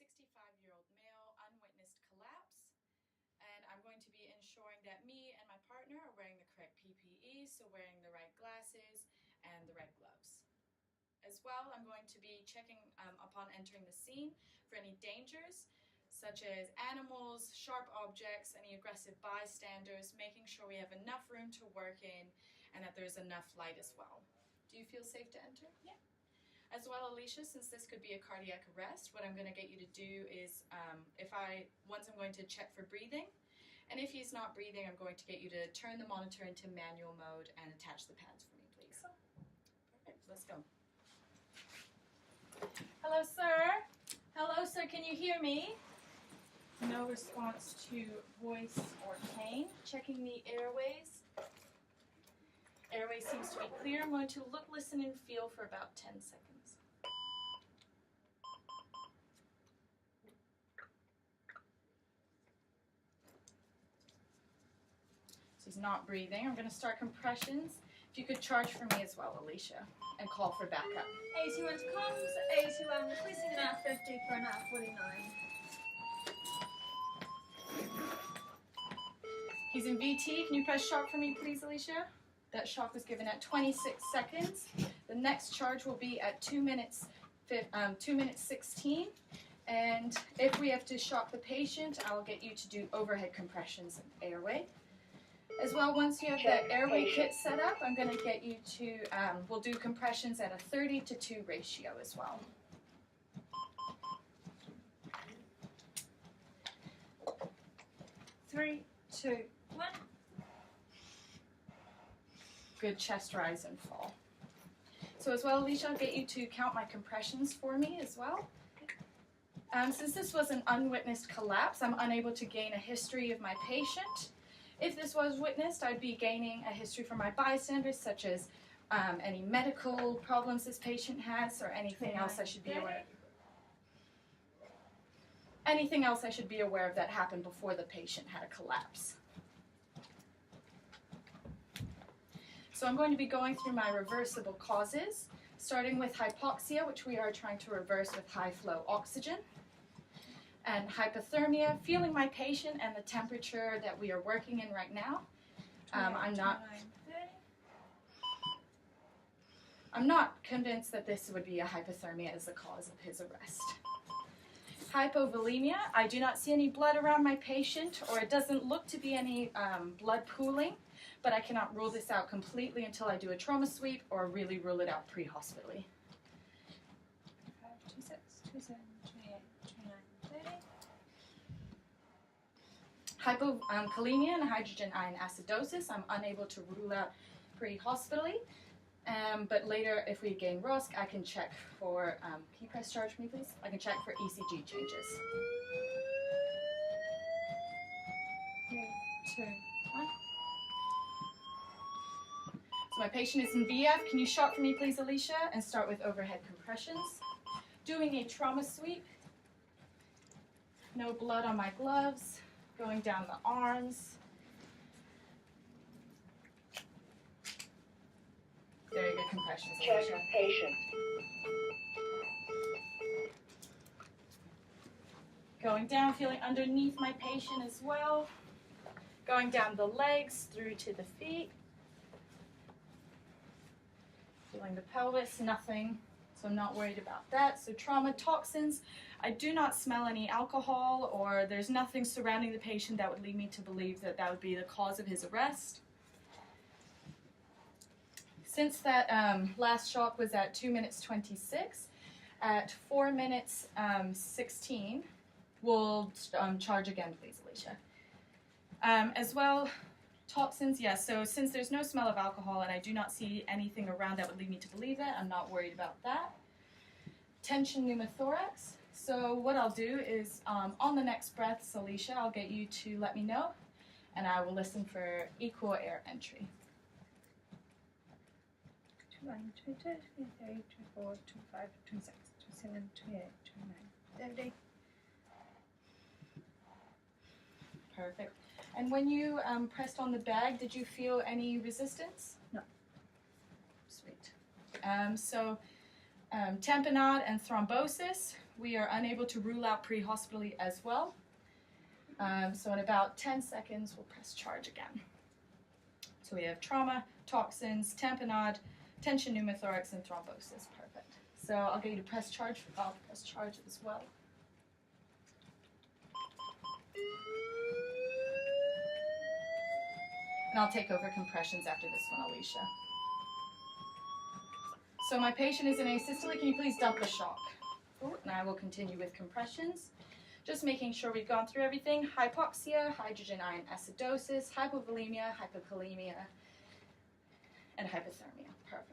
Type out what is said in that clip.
65-year-old male, unwitnessed collapse. And I'm going to be ensuring that me and my partner are wearing the correct PPE, so wearing the right glasses and the right gloves. As well, I'm going to be checking upon entering the scene for any dangers, such as animals, sharp objects, any aggressive bystanders, making sure we have enough room to work in and that there's enough light as well. Do you feel safe to enter? Yeah. As well, Alicia, since this could be a cardiac arrest, what I'm going to get you to do is, once I'm going to check for breathing, and if he's not breathing, I'm going to get you to turn the monitor into manual mode and attach the pads for me, please. Perfect, let's go. Hello, sir. Hello, sir, can you hear me? No response to voice or cane. Checking the airways. Airway seems to be clear. I'm going to look, listen, and feel for about 10 seconds. So he's not breathing. I'm going to start compressions. If you could charge for me as well, Alicia, and call for backup. 81 to comms, 81 requesting an R50 for an R49. He's in VT. Can you press shock for me, please, Alicia? That shock was given at 26 seconds. The next charge will be at 2 minutes 16. And if we have to shock the patient, I'll get you to do overhead compressions of airway. As well, once you have the airway kit set up, I'm going to get you to, we'll do compressions at a 30-to-2 ratio as well. Three, two, one. Good chest rise and fall. So as well, Alicia, I'll get you to count my compressions for me as well. Since this was an unwitnessed collapse, I'm unable to gain a history of my patient. If this was witnessed, I'd be gaining a history from my bystanders, such as any medical problems this patient has or anything else I should be aware of. Anything else I should be aware of that happened before the patient had a collapse. So I'm going to be going through my reversible causes, starting with hypoxia, which we are trying to reverse with high flow oxygen, and hypothermia, feeling my patient and the temperature that we are working in right now. I'm not convinced that this would be a hypothermia as the cause of his arrest. Hypovolemia, I do not see any blood around my patient, or it doesn't look to be any blood pooling, but I cannot rule this out completely until I do a trauma sweep or really rule it out pre-hospitally. 26, 27, 28, 29, 30. Hypokalemia and hydrogen ion acidosis, I'm unable to rule out pre-hospitally. But later, if we gain ROSC, I can check for, can you press charge for me, please? I can check for ECG changes. 3, 2, 1. So my patient is in VF. Can you shock for me, please, Alicia? And start with overhead compressions. Doing a trauma sweep. No blood on my gloves. Going down the arms. Very good compressions, Alicia. Patient. Going down, feeling underneath my patient as well. Going down the legs through to the feet. Feeling the pelvis, nothing, so I'm not worried about that. So trauma toxins, I do not smell any alcohol, or there's nothing surrounding the patient that would lead me to believe that that would be the cause of his arrest. Since that last shock was at 2 minutes 26, at 4 minutes 16, we'll charge again, please, Alicia. As well, toxins, yes, so since there's no smell of alcohol and I do not see anything around that would lead me to believe that, I'm not worried about that. Tension pneumothorax, so what I'll do is on the next breaths, Alicia, I'll get you to let me know, and I will listen for equal air entry. 21, 22, 23, 24, 25, 26, 27, 28, 29, 30. Perfect. And when you pressed on the bag, did you feel any resistance? No. Sweet. So tamponade and thrombosis, we are unable to rule out pre-hospitally as well. So in about 10 seconds, we'll press charge again. So we have trauma, toxins, tamponade, tension pneumothorax, and thrombosis. Perfect. So I'll get you to press charge. I'll press charge as well. And I'll take over compressions after this one, Alicia. So my patient is in asystole. Can you please dump the shock? And I will continue with compressions. Just making sure we've gone through everything. Hypoxia, hydrogen ion acidosis, hypovolemia, hypokalemia, and hypothermia. Perfect.